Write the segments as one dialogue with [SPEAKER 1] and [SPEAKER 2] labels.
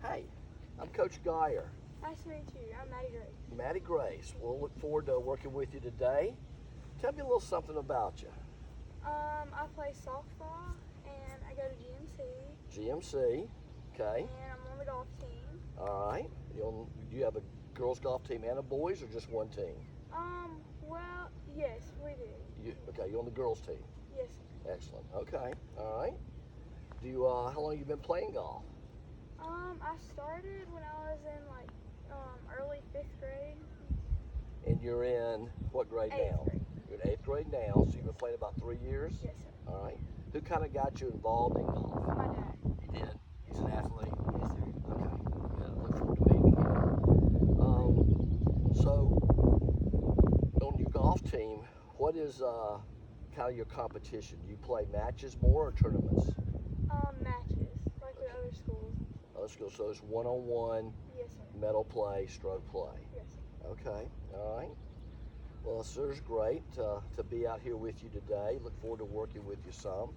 [SPEAKER 1] Hey, I'm Coach Geyer.
[SPEAKER 2] Nice to meet you. I'm Maddie Grace.
[SPEAKER 1] Maddie Grace. We'll look forward to working with you today. Tell me a little something about you.
[SPEAKER 2] I play softball and I go to GMC
[SPEAKER 1] GMC, okay.
[SPEAKER 2] and I'm on the golf team.
[SPEAKER 1] All right. Do you have a girls golf team and a boys or just one team?
[SPEAKER 2] Well, yes, we do.
[SPEAKER 1] Okay, you're on the girls team.
[SPEAKER 2] Yes.
[SPEAKER 1] Excellent. Okay. All right. How long have you been playing golf?
[SPEAKER 2] I started when I was in early 5th grade.
[SPEAKER 1] And you're in what grade
[SPEAKER 2] Eighth
[SPEAKER 1] now?
[SPEAKER 2] grade.
[SPEAKER 1] You're in 8th grade now, so you've been playing about 3 years?
[SPEAKER 2] Yes, sir.
[SPEAKER 1] All right. Who kind of got you involved in golf?
[SPEAKER 2] My dad.
[SPEAKER 1] You did? He's an athlete?
[SPEAKER 2] Yes, sir.
[SPEAKER 1] Okay. Yeah, I look forward to meeting him. So, on your golf team, what is kind of your competition? Do you play matches more or tournaments?
[SPEAKER 2] Matches, like with other schools.
[SPEAKER 1] Let's go. So it's one-on-one,
[SPEAKER 2] Yes, sir.
[SPEAKER 1] medal play, stroke play.
[SPEAKER 2] Yes, sir.
[SPEAKER 1] Okay. All right. Well, sir, it's great to be out here with you today. Look forward to working with you some.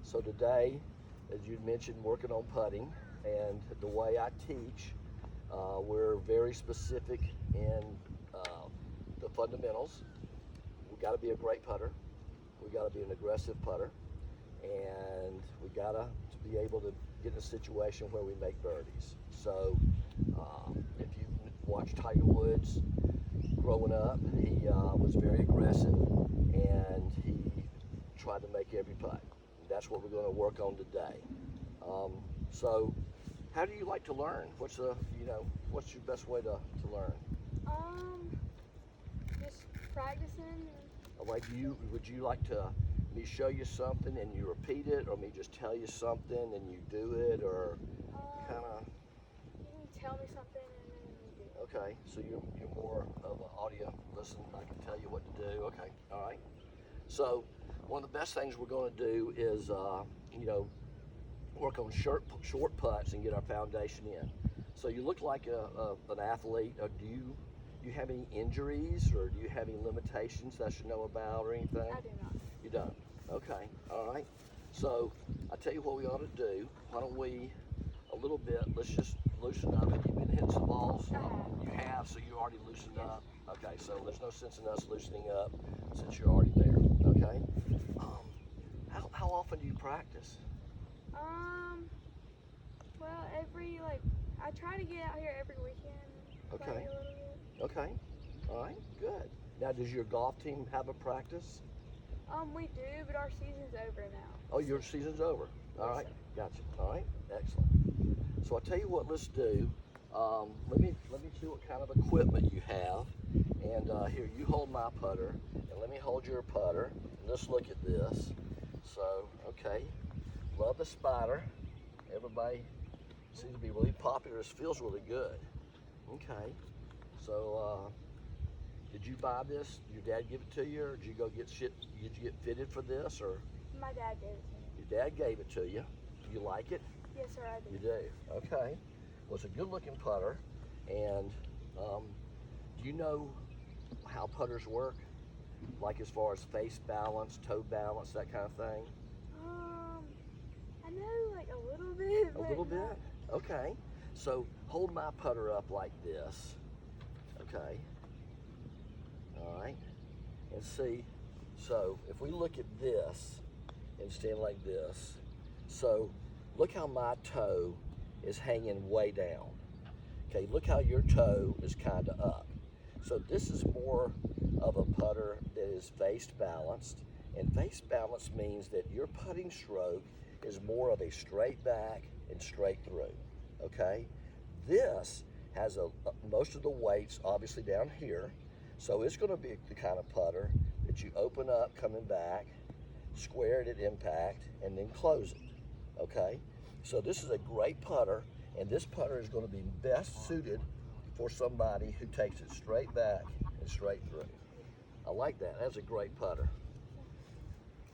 [SPEAKER 1] So today, as you mentioned, working on putting, and the way I teach, we're very specific in the fundamentals. We got to be a great putter. We got to be an aggressive putter, and we got to be able to get in a situation where we make birdies. So, if you watch Tiger Woods growing up, he was very aggressive, and he tried to make every putt. That's what we're going to work on today. So, how do you like to learn? What's your best way to learn?
[SPEAKER 2] Just practicing.
[SPEAKER 1] Would you like to me show you something and you repeat it, or me just tell you something and you do it, or kind of?
[SPEAKER 2] You can tell me something and then you do it.
[SPEAKER 1] Okay, so you're more of an audio listen. I can tell you what to do. Okay, all right. So one of the best things we're going to do is work on short putts and get our foundation in. So you look like an athlete. Do you have any injuries, or do you have any limitations that I should know about or anything?
[SPEAKER 2] I do not.
[SPEAKER 1] You don't? Okay, all right. So I tell you what we ought to do. Why don't we, let's just loosen up. Have you been hitting some balls?
[SPEAKER 2] I have.
[SPEAKER 1] You have, so you already loosened
[SPEAKER 2] Yes.
[SPEAKER 1] up. Okay, so there's no sense in us loosening up since you're already there. Okay. How often do you practice?
[SPEAKER 2] Well, I try to get out here every weekend.
[SPEAKER 1] Okay.
[SPEAKER 2] Play a little bit.
[SPEAKER 1] Okay. All right. Good. Now, does your golf team have a practice?
[SPEAKER 2] We do, but our season's over now.
[SPEAKER 1] Oh, your season's over. All
[SPEAKER 2] Yes,
[SPEAKER 1] right.
[SPEAKER 2] sir.
[SPEAKER 1] Gotcha. All right. Excellent. So I'll tell you what. Let's do. Let me see what kind of equipment you have. And here, you hold my putter, and let me hold your putter. And let's look at this. So, okay. Love the Spider. Everybody seems to be really popular. This feels really good. Okay. So, did you buy this? Did your dad give it to you, or did you go get shit? Did you get fitted for this, or
[SPEAKER 2] My dad gave it to me.
[SPEAKER 1] your dad gave it to you? Do you like it?
[SPEAKER 2] Yes, sir, I
[SPEAKER 1] You
[SPEAKER 2] do.
[SPEAKER 1] do. Okay. Well, it's a good-looking putter, and do you know how putters work? Like as far as face balance, toe balance, that kind of thing.
[SPEAKER 2] I know a little bit.
[SPEAKER 1] A
[SPEAKER 2] but
[SPEAKER 1] little
[SPEAKER 2] not-
[SPEAKER 1] bit. Okay. So hold my putter up like this. Okay. All right. And see. So if we look at this and stand like this, so look how my toe is hanging way down. Okay, look how your toe is kind of up. So this is more of a putter that is face balanced, and face balance means that your putting stroke is more of a straight back and straight through. Okay, this has most of the weights obviously down here, so it's going to be the kind of putter that you open up coming back, square it at impact, and then close it. Okay, so this is a great putter, and this putter is going to be best suited for somebody who takes it straight back and straight through. I like that. That's a great putter.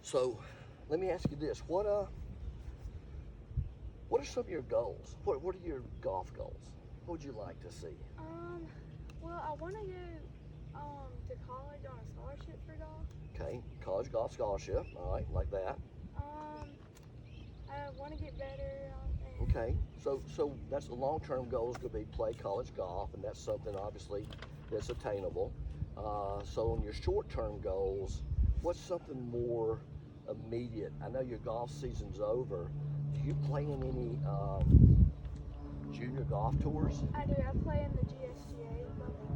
[SPEAKER 1] So let me ask you this: what are some of your goals? What are your golf goals? What would you like to see?
[SPEAKER 2] Well, I want to go to college on a scholarship for golf.
[SPEAKER 1] Okay, college golf scholarship. All right, like that.
[SPEAKER 2] I want to get better
[SPEAKER 1] Okay, so that's the long-term goal is going to be play college golf, and that's something obviously that's attainable. So on your short-term goals, what's something more immediate? I know your golf season's over. Do you play in any junior golf tours?
[SPEAKER 2] I do. I play in the GSGA.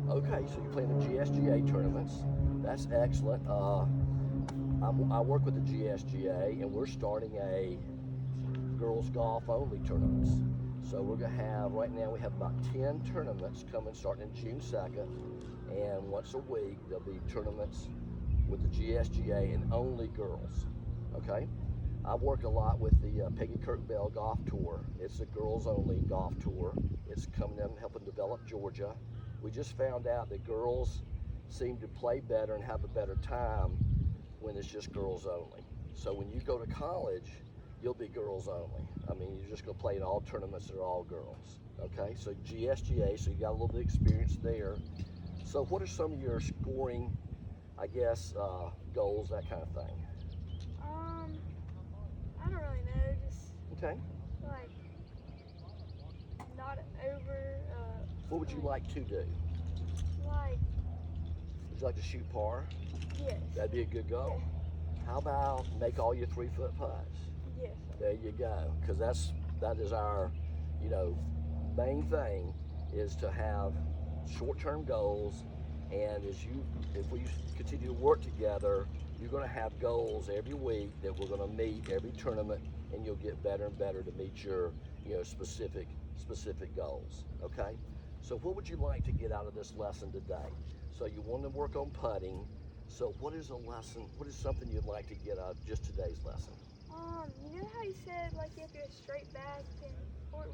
[SPEAKER 1] Okay, so you play in the GSGA tournaments. That's excellent. I work with the GSGA, and we're starting a girls golf only tournaments. So we're gonna have, right now we have about 10 tournaments coming starting in June 2nd, and once a week there'll be tournaments with the GSGA and only girls, okay? I work a lot with the Peggy Kirk Bell Golf Tour. It's a girls only golf tour. It's coming in helping develop Georgia. We just found out that girls seem to play better and have a better time when it's just girls only. So when you go to college, you'll be girls only. I mean, you're just gonna play in all tournaments that are all girls, okay? So GSGA, so you got a little bit of experience there. So what are some of your scoring, I guess, goals, that kind of thing?
[SPEAKER 2] I don't really know. Just
[SPEAKER 1] Okay.
[SPEAKER 2] like not over.
[SPEAKER 1] What would you like to do?
[SPEAKER 2] Like
[SPEAKER 1] Would you like to shoot par?
[SPEAKER 2] yes.
[SPEAKER 1] That'd be a good goal. How about make all your 3-foot putts?
[SPEAKER 2] Yes.
[SPEAKER 1] There you go, because that is our, main thing is to have short-term goals, and if we continue to work together, you're going to have goals every week that we're going to meet every tournament, and you'll get better and better to meet your, specific goals. Okay. So what would you like to get out of this lesson today? So you want to work on putting. So what is a lesson? What is something you'd like to get out of just today's lesson?
[SPEAKER 2] You know how you said like you have to go straight back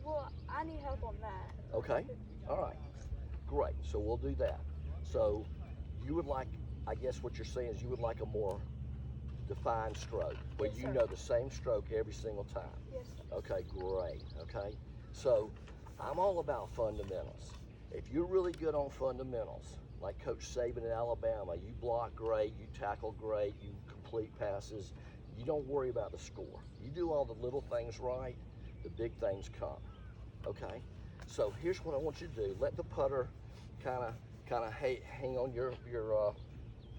[SPEAKER 2] well, I need help on that.
[SPEAKER 1] Okay. All right. Great. So we'll do that. So you would like, I guess what you're saying is you would like a more defined stroke where
[SPEAKER 2] Yes,
[SPEAKER 1] you
[SPEAKER 2] sir.
[SPEAKER 1] know the same stroke every single time.
[SPEAKER 2] Yes, sir.
[SPEAKER 1] Okay, great. Okay. So I'm all about fundamentals. If you're really good on fundamentals, like Coach Saban at Alabama, you block great, you tackle great, you complete passes, you don't worry about the score. You do all the little things right, the big things come. Okay? So here's what I want you to do. Let the putter kind of hang on your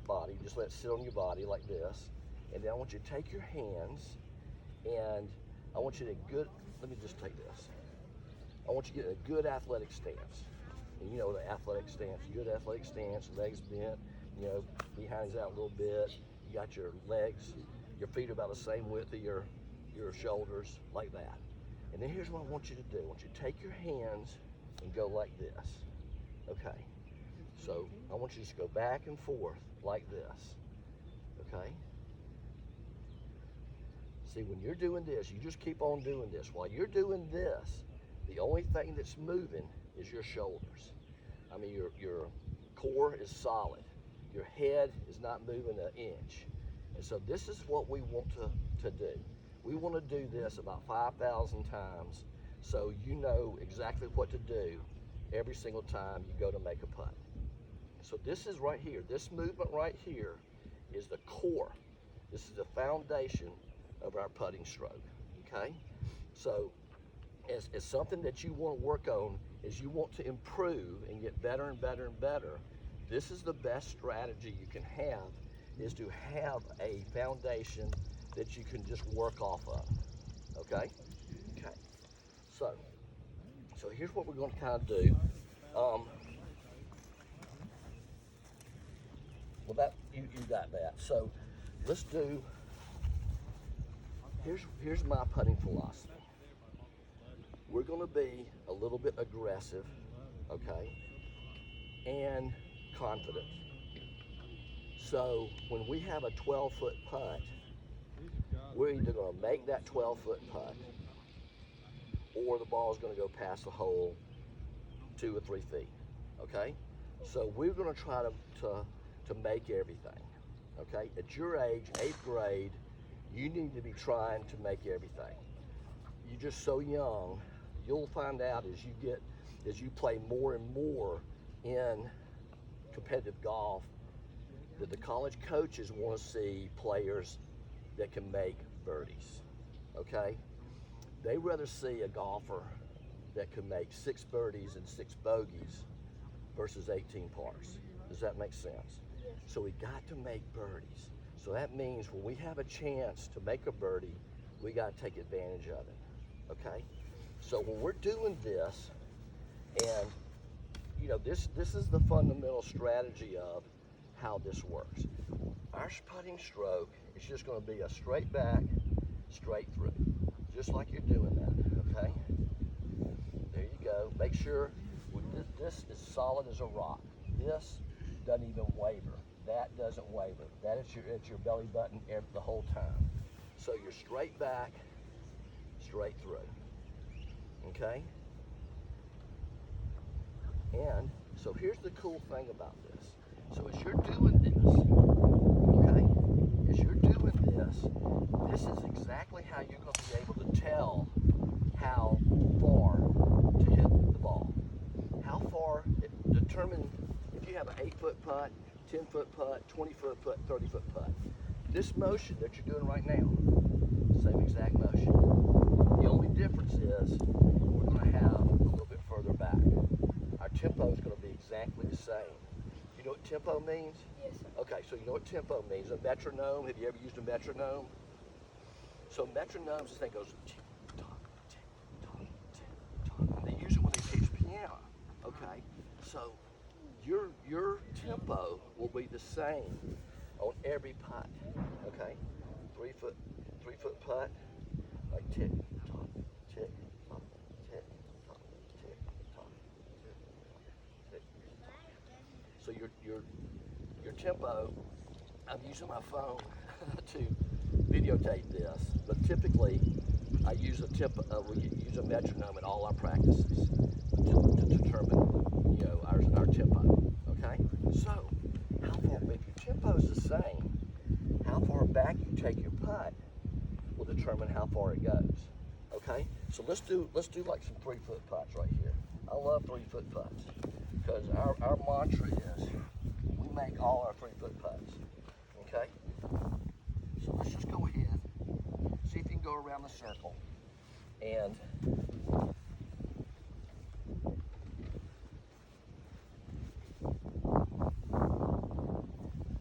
[SPEAKER 1] body. Just let it sit on your body like this. And then I want you to take your hands, and I want you to let me just take this. I want you to get in a good athletic stance. And you know the athletic stance, good athletic stance, legs bent, behind's out a little bit. You got your legs, your feet are about the same width of your shoulders, like that. And then here's what I want you to do. I want you to take your hands and go like this. Okay. So I want you to just go back and forth like this. Okay. See, when you're doing this, you just keep on doing this. While you're doing this, the only thing that's moving is your shoulders. I mean, your core is solid. Your head is not moving an inch. And so this is what we want to do. We want to do this about 5,000 times so you know exactly what to do every single time you go to make a putt. So this is right here. This movement right here is the core. This is the foundation of our putting stroke, okay? So as something that you want to work on, is you want to improve and get better and better and better. This is the best strategy you can have, is to have a foundation that you can just work off of, okay? Okay, so here's what we're going to kind of do. Well, that you got that. So let's do, here's my putting philosophy. We're going to be a little bit aggressive, okay, and confident. So when we have a 12-foot putt, we're either going to make that 12-foot putt, or the ball is going to go past the hole 2 or 3 feet, okay? So we're going to try to make everything, okay? At your age, 8th grade, you need to be trying to make everything. You're just so young. You'll find out as you play more and more in competitive golf, that the college coaches want to see players that can make birdies, okay? they rather see a golfer that can make 6 birdies and 6 bogeys versus 18 pars. Does that make sense?
[SPEAKER 2] Yes.
[SPEAKER 1] So we got to make birdies. So that means when we have a chance to make a birdie, we got to take advantage of it. Okay? So when we're doing this, and you know, this is the fundamental strategy of how this works. Our putting stroke is just going to be a straight back, straight through, just like you're doing that. Okay? There you go. Make sure this is solid as a rock. This doesn't even waver. That doesn't waver. That is your belly button the whole time. So you're straight back, straight through. Okay? And so here's the cool thing about this. So as you're doing this, okay, as you're doing this is exactly how you're going to be able to tell how far to hit the ball. How far, determine if you have an 8-foot putt, 10-foot putt, 20-foot putt, 30-foot putt. This motion that you're doing right now, same exact motion. The only difference is we're going to have a little bit further back. Our tempo is going to be exactly the same. You know what tempo means?
[SPEAKER 2] Yes, sir.
[SPEAKER 1] Okay, so you know what tempo means. A metronome, have you ever used a metronome? So metronomes, this thing goes tick-tock, tick-tock, tick-tock. And they use it when they teach piano. Okay, so your tempo will be the same on every putt. Okay, 3-foot putt, like tick tock, tick tock, tick tock, tick tock, tick tock. So your tempo. I'm using my phone to videotape this, but typically I use we use a metronome in all our practices to determine, you know, our tempo. Okay, so how far, if your tempo is the same, how far back you take your putt will determine how far it goes. Okay, so let's do like some 3-foot putts right here. I love 3-foot putts because our mantra is we make all our 3-foot putts. Okay, so let's just go ahead, see if you can go around the circle, and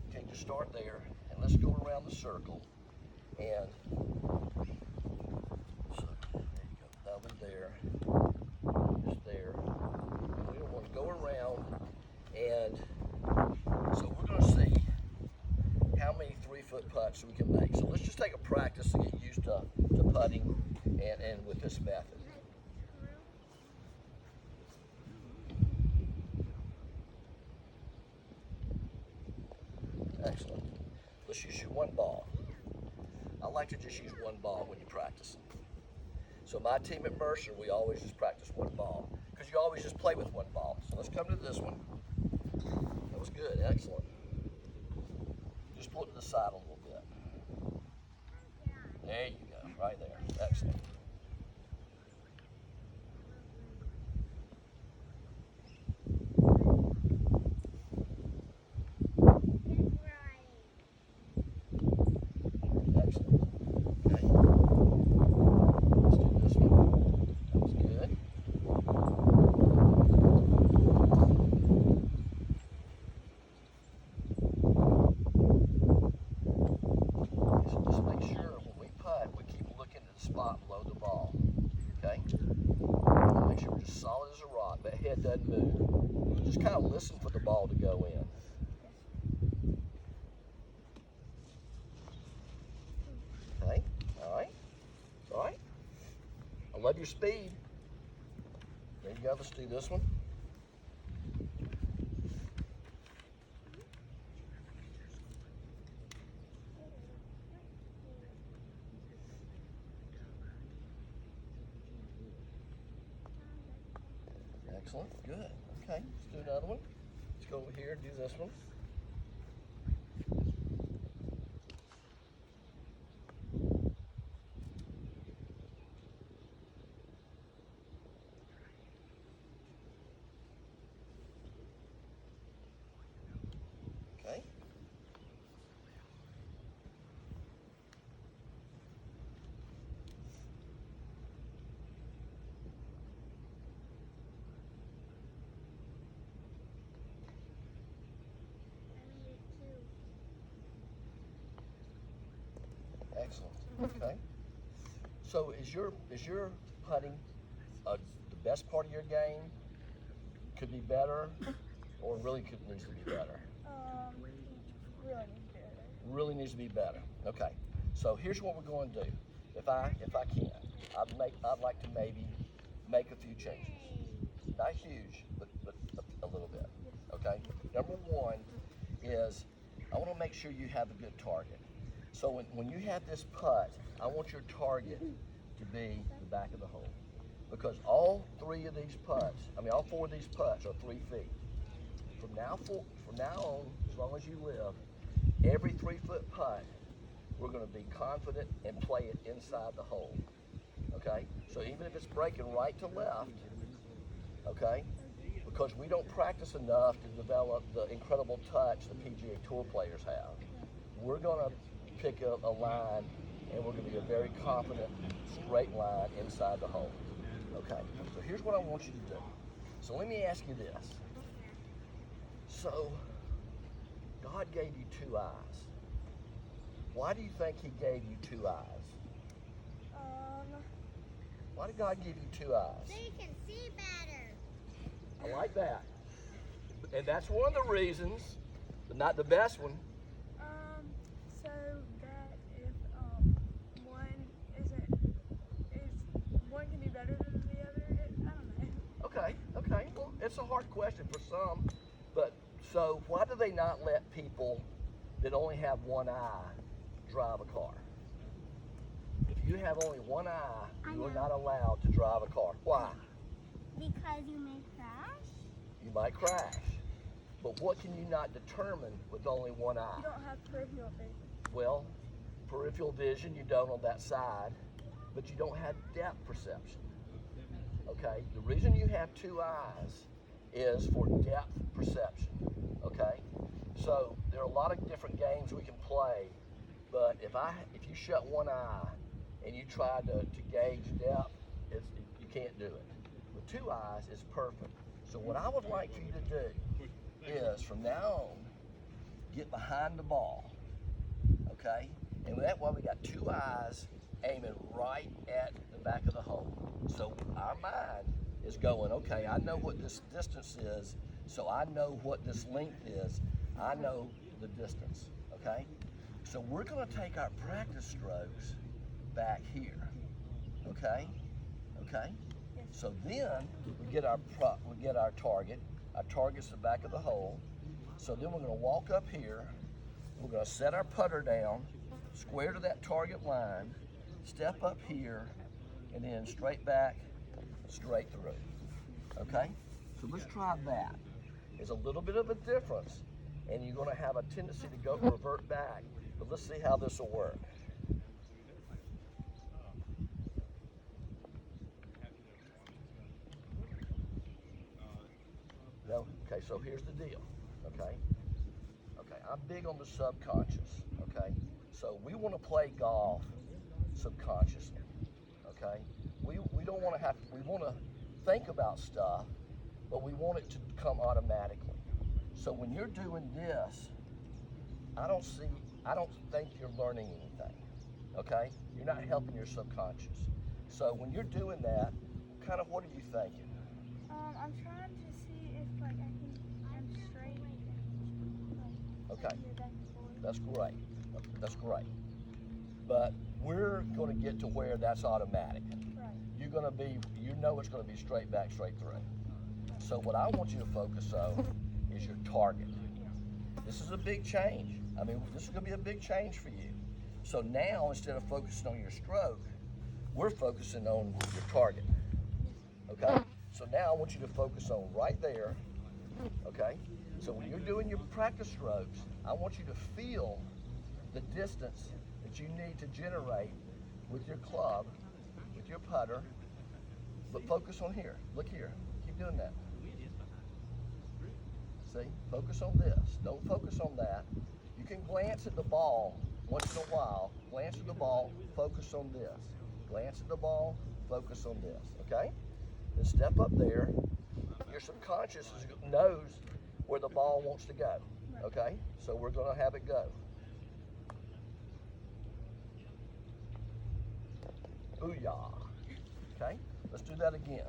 [SPEAKER 1] okay, just start there, and let's go around the circle, and so there you go, that'll be there, just there. We don't want to go around, and so we're going to see how many 3-foot putts we can make. So let's just take a practice to get used to putting and with this method. Excellent. Let's use your one ball. I like to just use one ball when you practice. So my team at Mercer, we always just practice one ball because you always just play with one ball. So let's come to this one. That was good. Excellent. Just pull it to the side a little bit. There you go. Right there. Excellent. Excellent. Okay. Let's do this one. That was good. So just make sure when we putt, we keep looking at the spot below the ball. Okay? Make sure we're just solid as a rock. That head doesn't move. Just kind of listen for the ball to go in. Okay? Alright? Alright? I love your speed. There you go. Let's do this one. Excellent. Good. Okay. Let's do another one. Let's go over here and do this one. Okay. Excellent. Okay. So is your putting the best part of your game? Could be better, or really needs to be better?
[SPEAKER 2] Really need better.
[SPEAKER 1] Really needs to be better. Okay. So here's what we're going to do. If I can, I'd like to maybe make a few changes. Not huge, but a little bit. Okay. Number one is I want to make sure you have a good target. So when you have this putt, I want your target to be the back of the hole. Because all four of these putts are 3 feet. From now on, as long as you live, every 3-foot putt, we're going to be confident and play it inside the hole. Okay? So even if it's breaking right to left, okay? Because we don't practice enough to develop the incredible touch the PGA Tour players have. We're going to pick a line, and we're going to be a very confident straight line inside the hole. Okay, so here's what I want you to do. So let me ask you this. So, God gave you 2 eyes. Why do you think He gave you 2 eyes? Why did God give you 2 eyes?
[SPEAKER 3] So you can see better.
[SPEAKER 1] I like that. And that's one of the reasons, but not the best one.
[SPEAKER 2] So that if one can be better than the other, I don't know.
[SPEAKER 1] Okay. Well, it's a hard question for some, but so why do they not let people that only have one eye drive a car? If you have only one eye, you are not allowed to drive a car. Why?
[SPEAKER 3] Because you may crash.
[SPEAKER 1] You might crash. But what can you not determine with only one eye?
[SPEAKER 2] You don't have peripheral vision.
[SPEAKER 1] Well, peripheral vision you don't on that side, but you don't have depth perception. Okay? The reason you have 2 eyes is for depth perception. Okay? So there are a lot of different games we can play, but if you shut one eye and you try to gauge depth, you can't do it. With 2 eyes, it's perfect. So what I would like for you to do is from now on, get behind the ball. Okay? And that way we got 2 eyes aiming right at the back of the hole. So our mind is going, okay, I know what this distance is, so I know what this length is. I know the distance, okay? So we're gonna take our practice strokes back here, okay? Okay?
[SPEAKER 2] Yes.
[SPEAKER 1] So then we get our target. Our target's the back of the hole. So then we're gonna walk up here. We're gonna set our putter down, square to that target line, step up here, and then straight back, straight through. Okay? So let's try that. There's a little bit of a difference, and you're gonna have a tendency to revert back. But let's see how this will work. No? Okay, so here's the deal. Okay? Okay, I'm big on the subconscious. Okay? So we want to play golf subconsciously. Okay? We don't want to we want to think about stuff, but we want it to come automatically. So when you're doing this, I don't think you're learning anything. Okay? You're not helping your subconscious. So when you're doing that, kind of what are you thinking?
[SPEAKER 2] I'm trying to see if I'm straight.
[SPEAKER 1] Okay.
[SPEAKER 2] Back and forth.
[SPEAKER 1] That's great. That's great. But we're going to get to where that's automatic.
[SPEAKER 2] Right.
[SPEAKER 1] You're going to be, it's going to be straight back, straight through. So what I want you to focus on is your target. This is a big change. I mean, this is going to be a big change for you. So now, instead of focusing on your stroke, we're focusing on your target. Okay? So now I want you to focus on right there. Okay? So when you're doing your practice strokes, I want you to feel the distance that you need to generate with your club, with your putter, but focus on here. Look here. Keep doing that. See? Focus on this. Don't focus on that. You can glance at the ball once in a while. Glance at the ball, focus on this. Glance at the ball, focus on this. Okay? Then step up there. Your subconscious knows where the ball wants to go. Okay? So we're going to have it go. Booyah. Okay, let's do that again.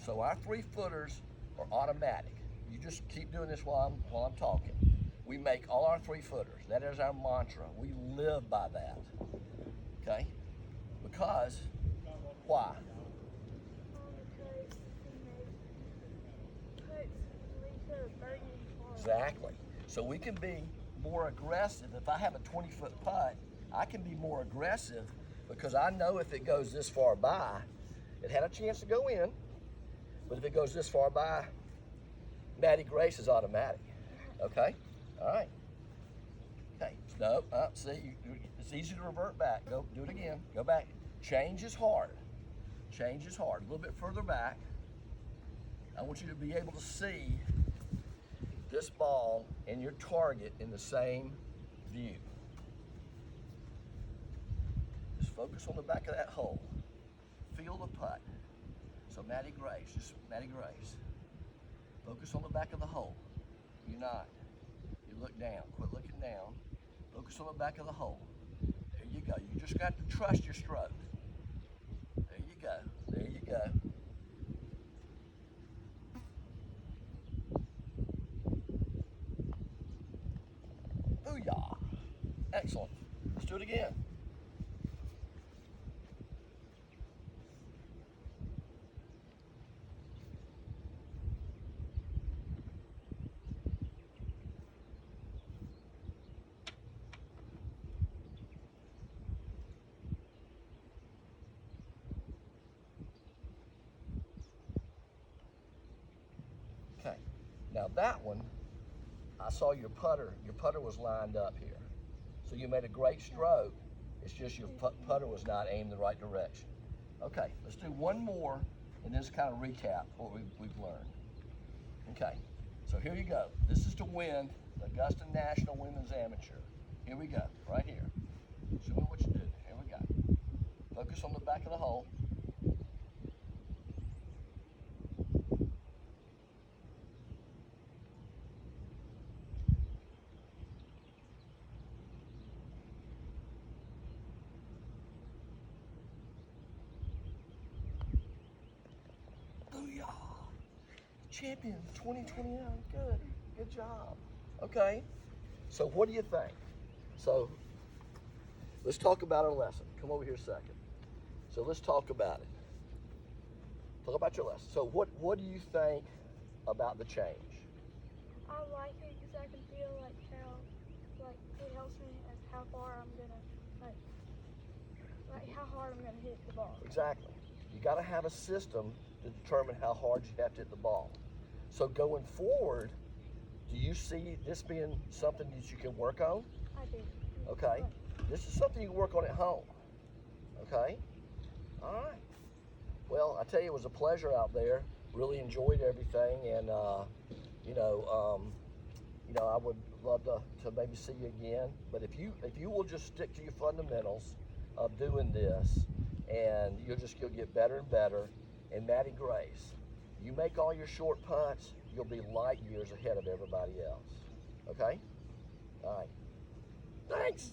[SPEAKER 1] So our 3-footers are automatic. You just keep doing this while I'm talking. We make all our 3-footers. That is our mantra. We live by that. Okay? Because why?
[SPEAKER 2] Because leads to a birdie farm.
[SPEAKER 1] Exactly. So we can be more aggressive. If I have a 20-foot putt, I can be more aggressive because I know if it goes this far by, it had a chance to go in, but if it goes this far by, Maddie Grace is automatic. Okay? All right. Okay. No, see, it's easy to revert back. Go do it again. Go back. Change is hard. Change is hard. A little bit further back. I want you to be able to see this ball and your target in the same view. Just focus on the back of that hole. Feel the putt. So Maddie Grace, just Maddie Grace. Focus on the back of the hole. You're not. You look down. Quit looking down. Focus on the back of the hole. There you go. You just got to trust your stroke. There you go. There you go. Booyah. Excellent. Let's do it again. Okay. Now that one, I saw your putter was lined up here. So you made a great stroke. It's just your putter was not aimed the right direction. Okay, let's do one more and just kind of recap what we've learned. Okay, so here you go. This is to win the Augusta National Women's Amateur. Here we go, right here. Show me what you do. Here we go. Focus on the back of the hole. Booyah! Champion 2029. Good job. Okay. So what do you think? So let's talk about our lesson. Come over here a second. So let's talk about it. Talk about your lesson. So what do you think about the change?
[SPEAKER 2] I like it because I can feel like it helps me as how far I'm gonna like how hard I'm gonna hit the ball.
[SPEAKER 1] Exactly. You got to have a system to determine how hard you have to hit the ball. So going forward, do you see this being something that you can work on?
[SPEAKER 2] I do.
[SPEAKER 1] Okay. This is something you can work on at home. Okay. All right. Well, I tell you, it was a pleasure out there. Really enjoyed everything, and I would love to maybe see you again. But if you will just stick to your fundamentals of doing this, and you'll get better and better. And Maddie Grace, you make all your short putts, you'll be light years ahead of everybody else. Okay? All right. Thanks.